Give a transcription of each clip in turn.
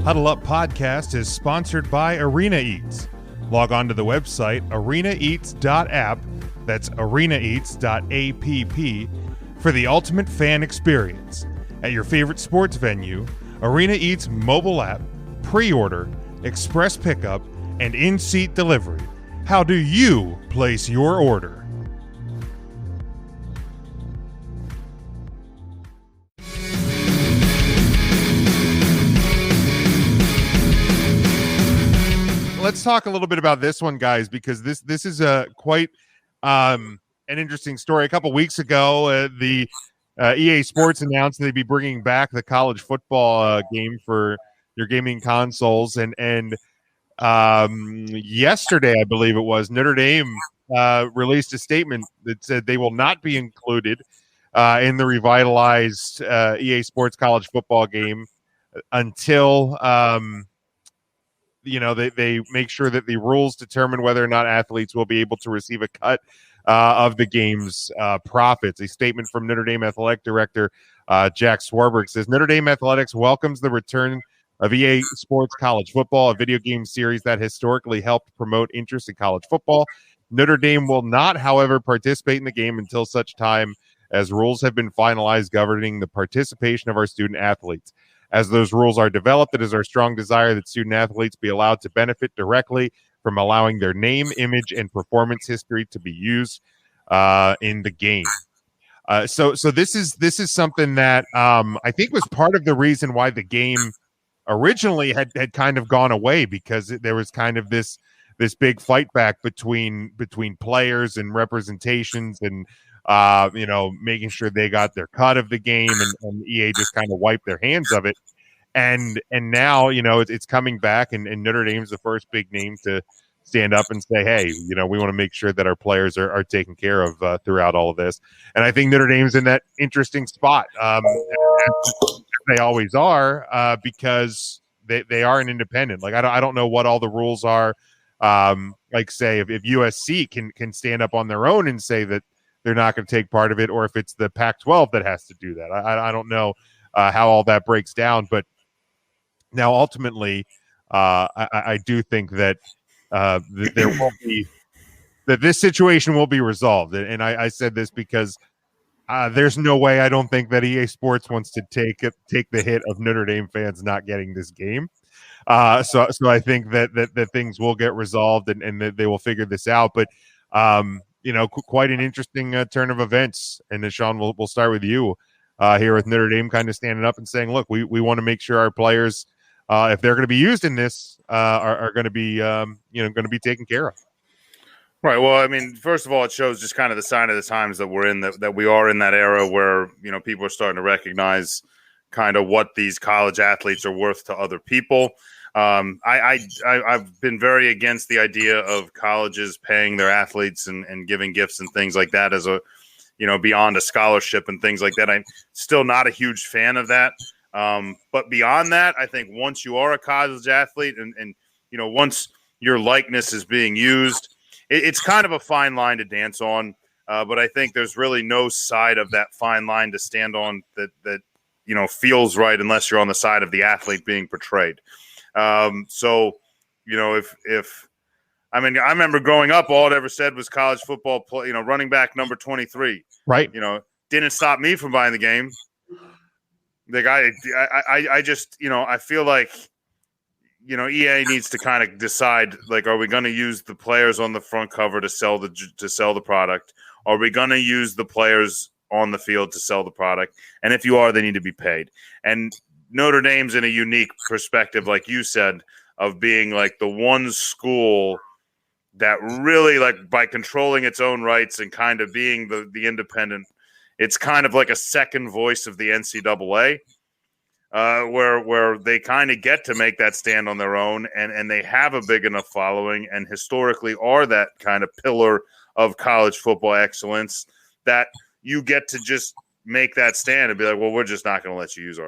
Huddle Up Podcast is sponsored by Arena Eats. Log on to the website arenaeats.app, that's arenaeats.app, for the ultimate fan experience. At your favorite sports venue, Arena Eats mobile app, pre-order, express pickup, and in-seat delivery. How do you place your order? Let's talk a little bit about this one, guys, because this is a quite an interesting story. A couple weeks ago, the EA Sports announced they'd be bringing back the college football game for your gaming consoles, and yesterday, I believe it was, Notre Dame released a statement that said they will not be included in the revitalized EA Sports college football game until they make sure that the rules determine whether or not athletes will be able to receive a cut of the game's profits. A statement from Notre Dame Athletic Director Jack Swarbrick says, Notre Dame Athletics welcomes the return of EA Sports College Football, a video game series that historically helped promote interest in college football. Notre Dame will not, however, participate in the game until such time as rules have been finalized governing the participation of our student athletes. As those rules are developed, it is our strong desire that student athletes be allowed to benefit directly from allowing their name, image, and performance history to be used in the game. So this is something that I think was part of the reason why the game originally had kind of gone away, because there was kind of this big fight back between players and representations and making sure they got their cut of the game, and EA just kind of wiped their hands of it. And now, it's coming back, and Notre Dame's the first big name to stand up and say, hey, we want to make sure that our players are taken care of throughout all of this. And I think Notre Dame's in that interesting spot. They always are, because they are an independent. Like, I don't know what all the rules are. Like, say, if USC can stand up on their own and say that they're not going to take part of it, or if it's the Pac-12 that has to do that. I don't know how all that breaks down, but now ultimately, I do think that there will be that this situation will be resolved. And I said this because there's no way, I don't think, that EA Sports wants to take the hit of Notre Dame fans not getting this game. So I think that things will get resolved, and that they will figure this out. But quite an interesting turn of events. And Sean, we'll start with you here with Notre Dame kind of standing up and saying, look, we want to make sure our players, if they're going to be used in this, are going to be, going to be taken care of. Right. Well, I mean, first of all, it shows just kind of the sign of the times that we're in, that we are in that era where, people are starting to recognize kind of what these college athletes are worth to other people. I've been very against the idea of colleges paying their athletes and giving gifts and things like that as a, beyond a scholarship and things like that. I'm still not a huge fan of that. But beyond that, I think once you are a college athlete and once your likeness is being used, it's kind of a fine line to dance on. But I think there's really no side of that fine line to stand on that feels right unless you're on the side of the athlete being portrayed. If I remember growing up, all it ever said was college football, running back number 23, right? Didn't stop me from buying the game. The guy, I just, I feel like, EA needs to kind of decide, like, are we going to use the players on the front cover to sell the product? Are we going to use the players on the field to sell the product? And if you are, they need to be paid. And Notre Dame's in a unique perspective, like you said, of being like the one school that really, like, by controlling its own rights and kind of being the independent, it's kind of like a second voice of the NCAA, where they kind of get to make that stand on their own, and they have a big enough following and historically are that kind of pillar of college football excellence that you get to just make that stand and be like, well, we're just not going to let you use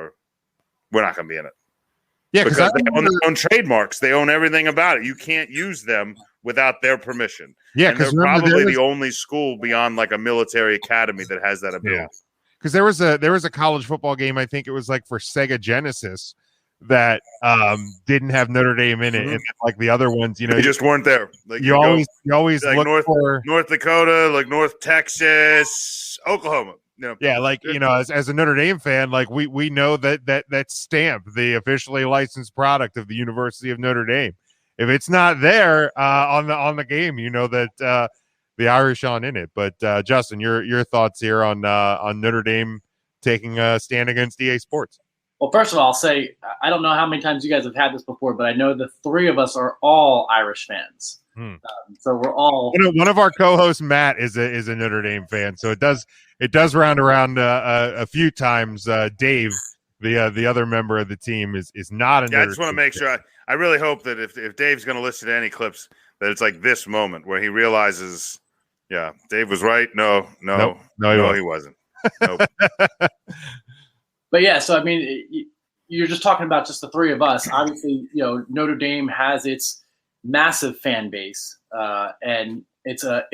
we're not going to be in it. Yeah, because they own their own trademarks. They own everything about it. You can't use them without their permission. Yeah, because they're probably the only school beyond like a military academy that has that ability. Yeah. Because there was a college football game, I think it was like for Sega Genesis, that didn't have Notre Dame in it, and then, like the other ones, they just weren't there. Like you always like look for North Dakota, like North Texas, Oklahoma. Yeah, like as a Notre Dame fan, like we know that stamp, the officially licensed product of the University of Notre Dame. If it's not there on the game, that the Irish aren't in it. But Justin, your thoughts here on Notre Dame taking a stand against EA Sports? Well, first of all, I'll say I don't know how many times you guys have had this before, but I know the three of us are all Irish fans. So we're all. One of our co-hosts, Matt, is a Notre Dame fan, so it does round around a few times. Dave, the other member of the team, is not a. Yeah, I just want to make sure. I really hope that if Dave's going to listen to any clips, that it's like this moment where he realizes, yeah, Dave was right. No, he wasn't. Nope. But yeah, so I mean, you're just talking about just the three of us. Obviously, Notre Dame has its massive fan base, and it's a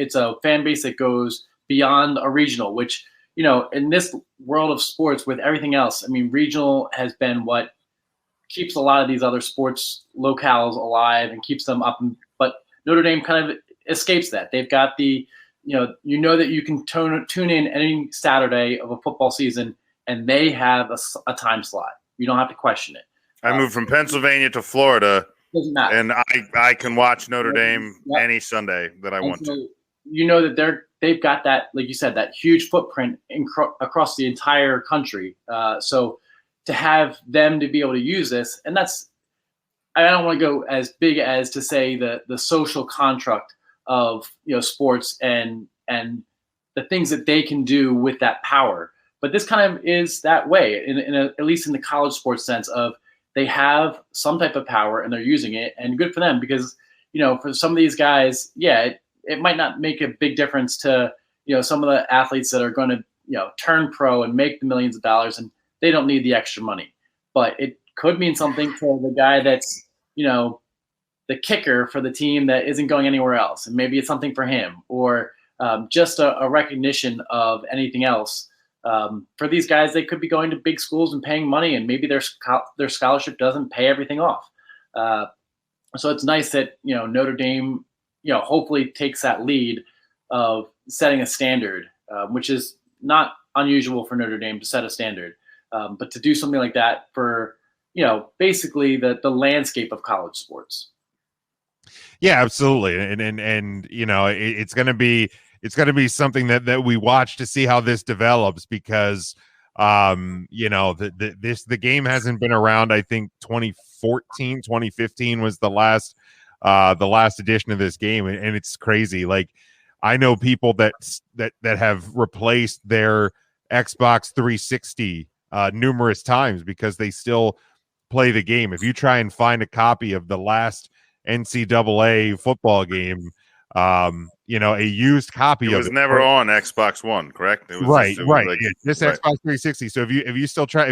fan base that goes beyond a regional. Which in this world of sports, with everything else, I mean, regional has been what keeps a lot of these other sports locales alive and keeps them up. But Notre Dame kind of escapes that. They've got the that you can tune in any Saturday of a football season, and they have a time slot. You don't have to question it. I moved from Pennsylvania to Florida, doesn't matter. And I can watch Notre Dame any Sunday that I want to. That they've got that, like you said, that huge footprint across the entire country. So to have them to be able to use this, and that's, I don't want to go as big as to say the social construct of sports and the things that they can do with that power. But this kind of is that way, at least in the college sports sense of they have some type of power and they're using it, and good for them because, for some of these guys, it might not make a big difference to, some of the athletes that are going to, turn pro and make the millions of dollars, and they don't need the extra money. But it could mean something to the guy that's, the kicker for the team that isn't going anywhere else. And maybe it's something for him, or just a recognition of anything else. For these guys, they could be going to big schools and paying money, and maybe their scholarship doesn't pay everything off. So it's nice that Notre Dame, hopefully takes that lead of setting a standard, which is not unusual for Notre Dame to set a standard, but to do something like that for basically the landscape of college sports. Yeah, absolutely, and it's going to be something that we watch to see how this develops because the game hasn't been around. I think 2015 was the last edition of this game, and it's crazy. Like I know people that have replaced their Xbox 360 numerous times because they still play the game. If you try and find a copy of the last NCAA football game, a used copy of it was never on Xbox One, correct? It was right. Like, this Xbox 360. So if you try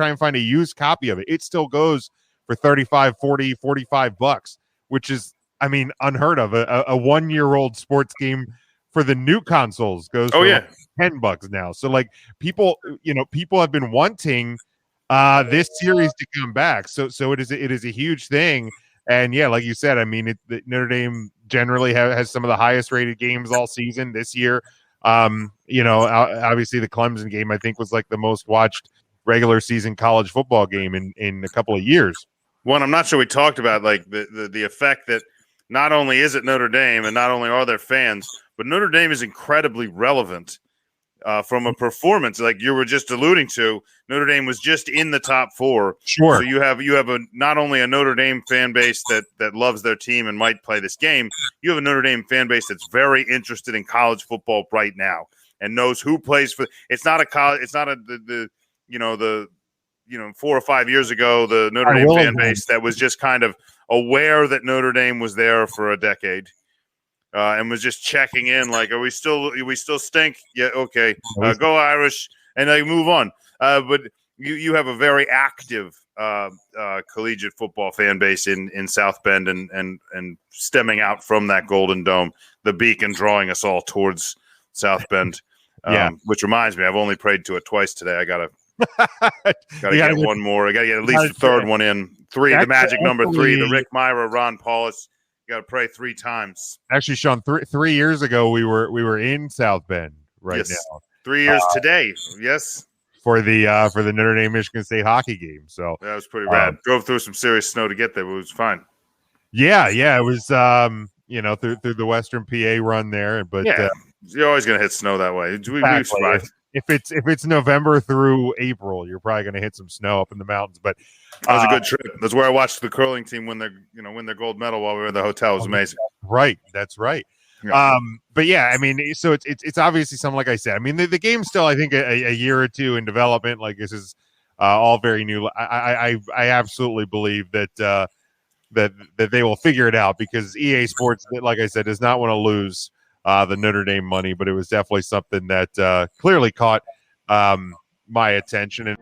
and find a used copy of it, it still goes for 35, 40, 45 bucks, which is, I mean, unheard of. A 1-year-old sports game for the new consoles goes for like $10 now. So like people have been wanting this series to come back. So it is a huge thing. And yeah, like you said, I mean, Notre Dame generally has some of the highest rated games all season this year. Obviously the Clemson game, I think, was like the most watched regular season college football game in a couple of years. One, I'm not sure we talked about like the effect that not only is it Notre Dame and not only are there fans, but Notre Dame is incredibly relevant from a performance, like you were just alluding to. Notre Dame was just in the top 4. Sure. So you have not only a Notre Dame fan base that loves their team and might play this game, you have a Notre Dame fan base that's very interested in college football right now and knows who plays for. It's not a college. It's not the 4 or 5 years ago, the Notre Dame fan base that was just kind of aware that Notre Dame was there for a decade. And was just checking in, like, are we still stink? Yeah, okay, go Irish, and like move on. But you have a very active collegiate football fan base in South Bend, and stemming out from that Golden Dome, the beacon drawing us all towards South Bend. Which reminds me, I've only prayed to it twice today. I gotta Got to get one more. I got to get at least the third one in. Three, the magic number 3, the Rick Myra, Ron Paulus. You got to pray 3 times. Actually, Sean, 3 years ago we were in South Bend now. 3 years today. Yes. For the Notre Dame Michigan State hockey game. So that was pretty rad. Drove through some serious snow to get there, but it was fine. Yeah, it was through the Western PA run there, but you're always gonna hit snow that way. We survived. If it's November through April, you're probably gonna hit some snow up in the mountains. But that was a good trip. That's where I watched the curling team win their gold medal while we were in the hotel. It was amazing. Right, that's right. Yeah. But yeah, I mean, so it's obviously something, like I said. I mean, the game's still, I think, a year or two in development. Like, this is all very new. I absolutely believe that that they will figure it out, because EA Sports, like I said, does not want to lose the Notre Dame money. But it was definitely something that clearly caught my attention. And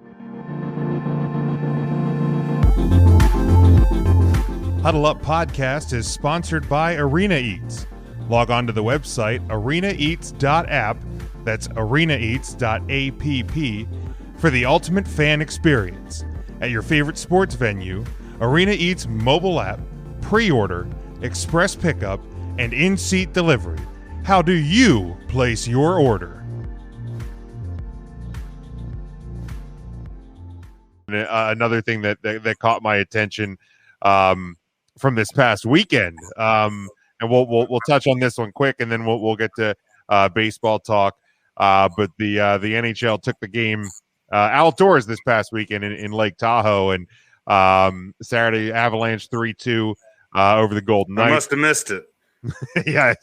Huddle Up Podcast is sponsored by Arena Eats. Log on to the website arenaeats.app, that's arenaeats.app, for the ultimate fan experience. At your favorite sports venue, Arena Eats mobile app, pre-order, express pickup, and in-seat delivery. How do you place your order? Another thing that caught my attention from this past weekend, and we'll touch on this one quick, and then we'll get to baseball talk. But the NHL took the game outdoors this past weekend in Lake Tahoe, and Saturday Avalanche 3-2 over the Golden Knights. I must have missed it. Yeah,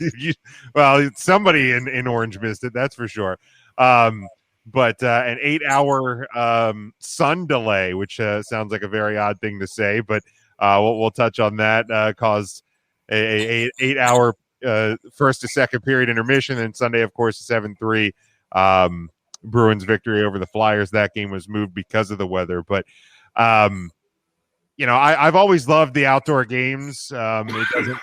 somebody in Orange missed it, that's for sure. But an 8-hour sun delay, which sounds like a very odd thing to say, but we'll touch on that. Caused a 8-hour first to second period intermission, and Sunday, of course, 7-3 Bruins victory over the Flyers. That game was moved because of the weather, but I've always loved the outdoor games. It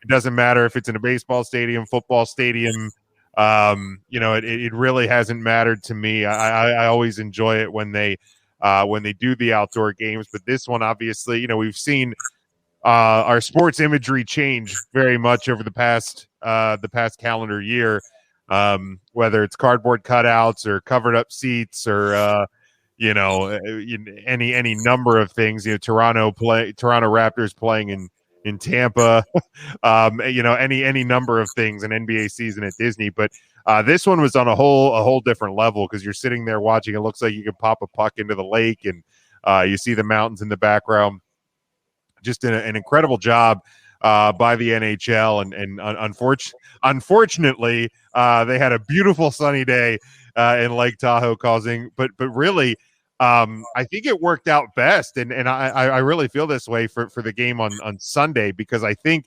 doesn't matter if it's in a baseball stadium, football stadium. It really hasn't mattered to me. I always enjoy it when they do the outdoor games. But this one, obviously, we've seen our sports imagery change very much over the past calendar year. Whether it's cardboard cutouts or covered up seats or any number of things. Toronto Raptors playing in Tampa. Any number of things, an NBA season at Disney. But this one was on a whole different level, because you're sitting there watching. It looks like you can pop a puck into the lake, and you see the mountains in the background. Just an incredible job by the NHL, and unfortunately, they had a beautiful sunny day in Lake Tahoe, but really, I think it worked out best, and I really feel this way for the game on Sunday, because I think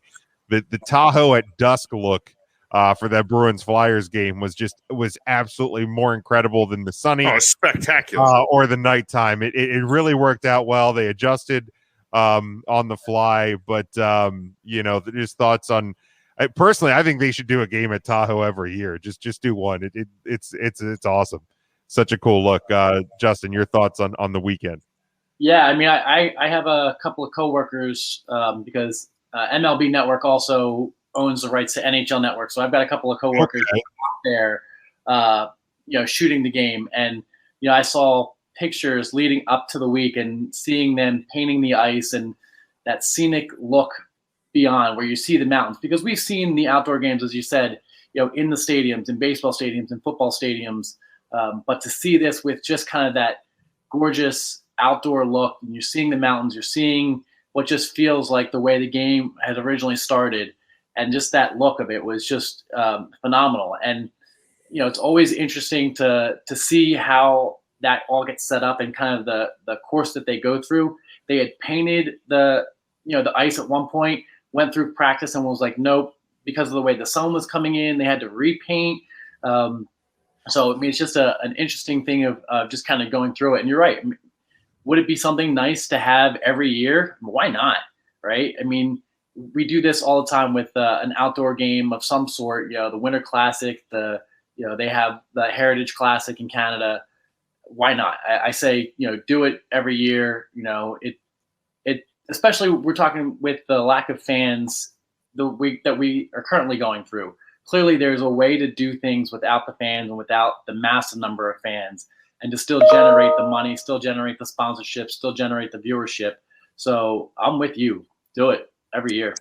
that the Tahoe at dusk look for that Bruins Flyers game was absolutely more incredible than the sunny, spectacular, or the nighttime. It really worked out well. They adjusted on the fly, but just thoughts on. Personally, I think they should do a game at Tahoe every year. Just do one. It's awesome. Such a cool look. Justin, your thoughts on the weekend? Yeah, I mean, I have a couple of coworkers because MLB Network also owns the rights to NHL Network, so I've got a couple of coworkers out there, shooting the game, and I saw pictures leading up to the week and seeing them painting the ice and that scenic look beyond, where you see the mountains, because we've seen the outdoor games, as you said, in the stadiums, in baseball stadiums, in football stadiums, but to see this with just kind of that gorgeous outdoor look, and you're seeing the mountains, you're seeing what just feels like the way the game had originally started, and just that look of it was just phenomenal. And it's always interesting to see how that all gets set up and kind of the course that they go through. They had painted the ice at one point, went through practice and was like, nope, because of the way the sun was coming in, they had to repaint. So I mean, it's just an interesting thing of just kind of going through it. And you're right. I mean, would it be something nice to have every year? Why not? Right? I mean, we do this all the time with an outdoor game of some sort. The Winter Classic, they have the Heritage Classic in Canada. why not? I say, do it every year. It especially we're talking with the lack of fans the week that we are currently going through. Clearly, there's a way to do things without the fans and without the massive number of fans, and to still generate the money, still generate the sponsorship, still generate the viewership. So I'm with you. Do it every year.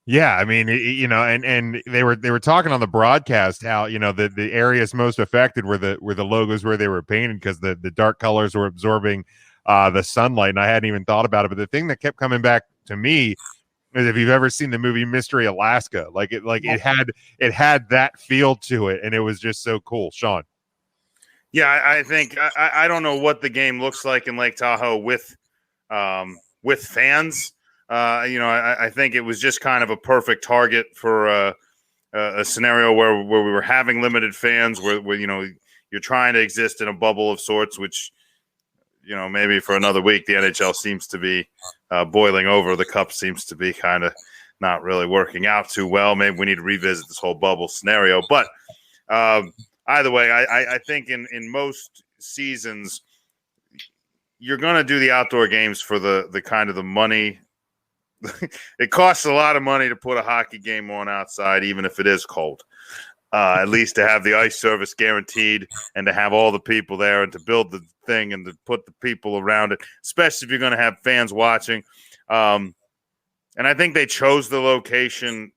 Yeah, I mean, and they were talking on the broadcast how the areas most affected were the logos where they were painted, because the dark colors were absorbing the sunlight, and I hadn't even thought about it. But the thing that kept coming back to me is, if you've ever seen the movie Mystery Alaska, it had that feel to it, and it was just so cool. Sean. Yeah, I think I don't know what the game looks like in Lake Tahoe with fans. I think it was just kind of a perfect target for a scenario where we were having limited fans, where you're trying to exist in a bubble of sorts, which maybe for another week the NHL seems to be boiling over. The cup seems to be kind of not really working out too well. Maybe we need to revisit this whole bubble scenario. But either way, I think in most seasons you're going to do the outdoor games for the kind of the money. It costs a lot of money to put a hockey game on outside, even if it is cold. At least to have the ice service guaranteed, and to have all the people there, and to build the thing, and to put the people around it, especially if you're going to have fans watching. And I think they chose the location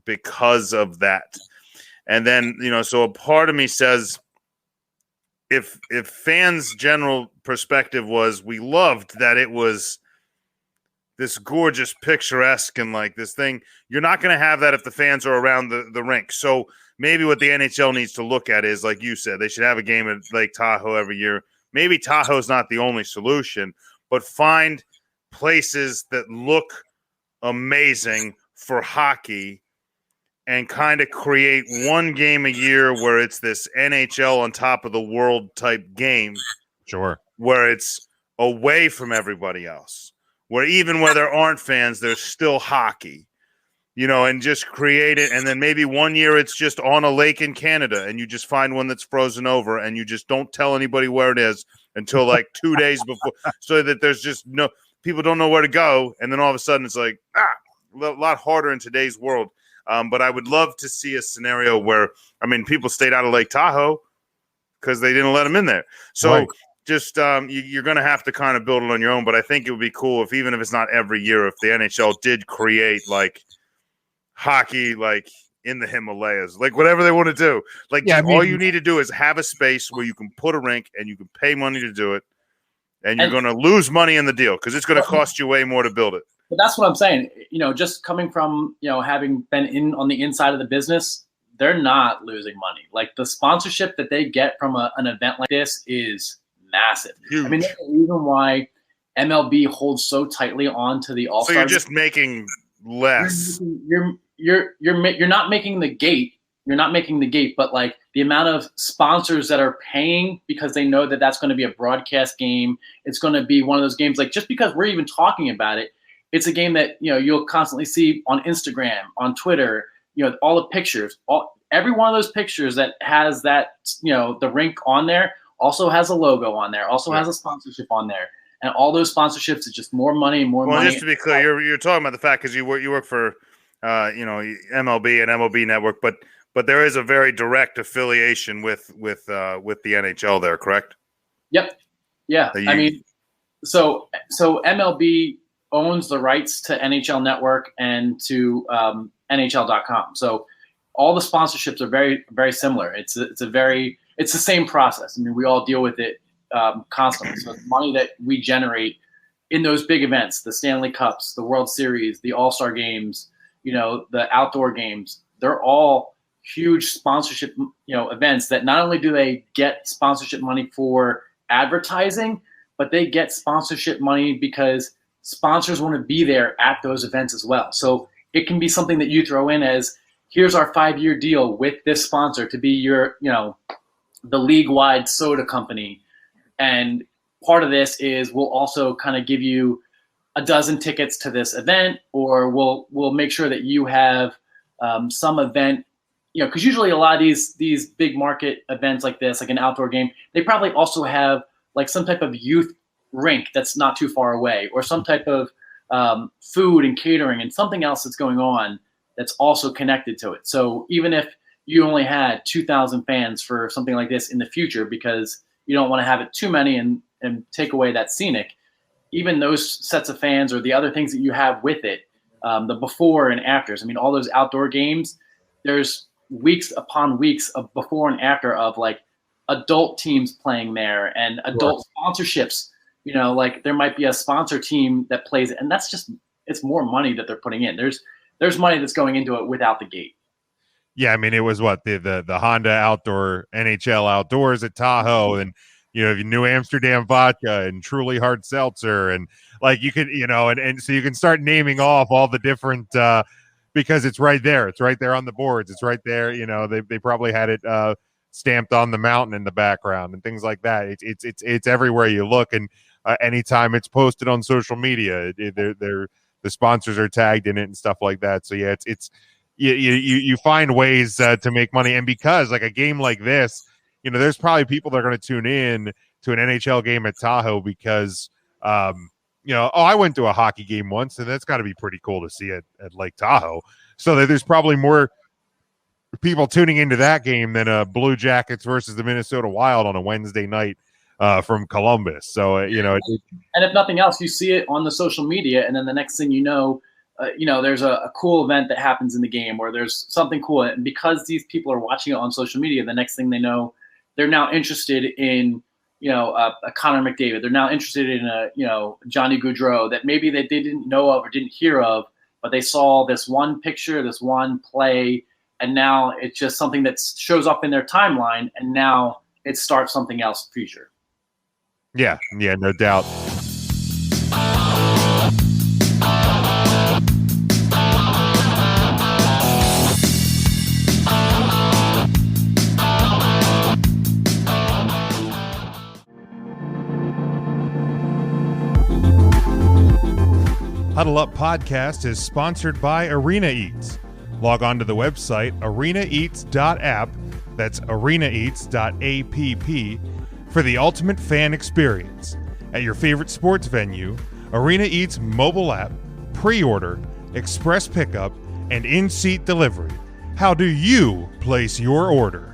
because of that. And then, so a part of me says, if fans' general perspective was, we loved that it was this gorgeous, picturesque, and like this thing, you're not going to have that if the fans are around the rink. So maybe what the NHL needs to look at is, like you said, they should have a game at Lake Tahoe every year. Maybe Tahoe's not the only solution, but find places that look amazing for hockey, and kind of create one game a year where it's this NHL on top of the world type game. Sure. Where it's away from everybody else, where even where there aren't fans, there's still hockey, and just create it. And then maybe one year it's just on a lake in Canada, and you just find one that's frozen over, and you just don't tell anybody where it is until like 2 days before, so that there's just no people don't know where to go. And then all of a sudden it's like, a lot harder in today's world. But I would love to see a scenario where, people stayed out of Lake Tahoe because they didn't let them in there. So right. Just you're going to have to kind of build it on your own. But I think it would be cool if, even if it's not every year, if the NHL did create like hockey, like in the Himalayas, like whatever they want to do. Like, all you need to do is have a space where you can put a rink and you can pay money to do it. And you're going to lose money in the deal because it's going to cost you way more to build it. But that's what I'm saying. Just coming from, having been on the inside of the business, they're not losing money. Like, the sponsorship that they get from an event like this is massive. Huge. There's a reason why MLB holds so tightly on to the All-Star. So you're just making less. You're not making the gate. You're not making the gate, but like the amount of sponsors that are paying because they know that that's going to be a broadcast game. It's going to be one of those games, like, just because we're even talking about it, it's a game that you'll constantly see on Instagram, on Twitter. All the pictures, every one of those pictures that has that the rink on there also has a logo on there, also has a sponsorship on there, and all those sponsorships is just more money and more money. Well, just to be clear, you're talking about the fact because you work for MLB and MLB Network, but there is a very direct affiliation with the NHL there, correct? Yep. Yeah. So MLB owns the rights to NHL Network and to NHL.com. So all the sponsorships are very, very similar. It's the same process. We all deal with it constantly. So the money that we generate in those big events, the Stanley Cups, the World Series, the All-Star games, the outdoor games, they're all huge sponsorship, events that not only do they get sponsorship money for advertising, but they get sponsorship money because sponsors want to be there at those events as well. So it can be something that you throw in as, here's our 5-year deal with this sponsor to be your, the league-wide soda company. And part of this is we'll also kind of give you a dozen tickets to this event, or we'll make sure that you have some event because usually a lot of these big market events like this, like an outdoor game, they probably also have like some type of youth rink that's not too far away, or some type of food and catering and something else that's going on that's also connected to it. So even if you only had 2,000 fans for something like this in the future, because you don't want to have it too many and take away that scenic, even those sets of fans or the other things that you have with it, the before and afters. I mean, all those outdoor games, there's weeks upon weeks of before and after of like adult teams playing there and adult sponsorships. Like there might be a sponsor team that plays it, and that's just, it's more money that they're putting in. There's money that's going into it without the gate. Yeah, I mean, it was what the Honda Outdoor NHL Outdoors at Tahoe, and New Amsterdam vodka and Truly Hard Seltzer, and like you could, and so you can start naming off all the different because it's right there. It's right there on the boards. It's right there. They probably had it stamped on the mountain in the background and things like that. It's everywhere you look, and anytime it's posted on social media, the sponsors are tagged in it and stuff like that. So yeah, it's you find ways to make money, and because like a game like this, there's probably people that are going to tune in to an NHL game at Tahoe because I went to a hockey game once, and that's got to be pretty cool to see it at Lake Tahoe. So there's probably more people tuning into that game than Blue Jackets versus the Minnesota Wild on a Wednesday night from Columbus. So and if nothing else, you see it on the social media, and then the next thing there's a cool event that happens in the game, or there's something cool, and because these people are watching it on social media, the next thing they know, they're now interested in a Connor McDavid. They're now interested in a Johnny Gaudreau that maybe they didn't know of or didn't hear of, but they saw this one picture, this one play, and now it's just something that shows up in their timeline, and now it starts something else in the future. Yeah, no doubt. Huddle Up Podcast is sponsored by Arena Eats. Log on to the website arenaeats.app, that's arenaeats.app, for the ultimate fan experience. At your favorite sports venue, Arena Eats mobile app, pre-order, express pickup, and in-seat delivery. How do you place your order?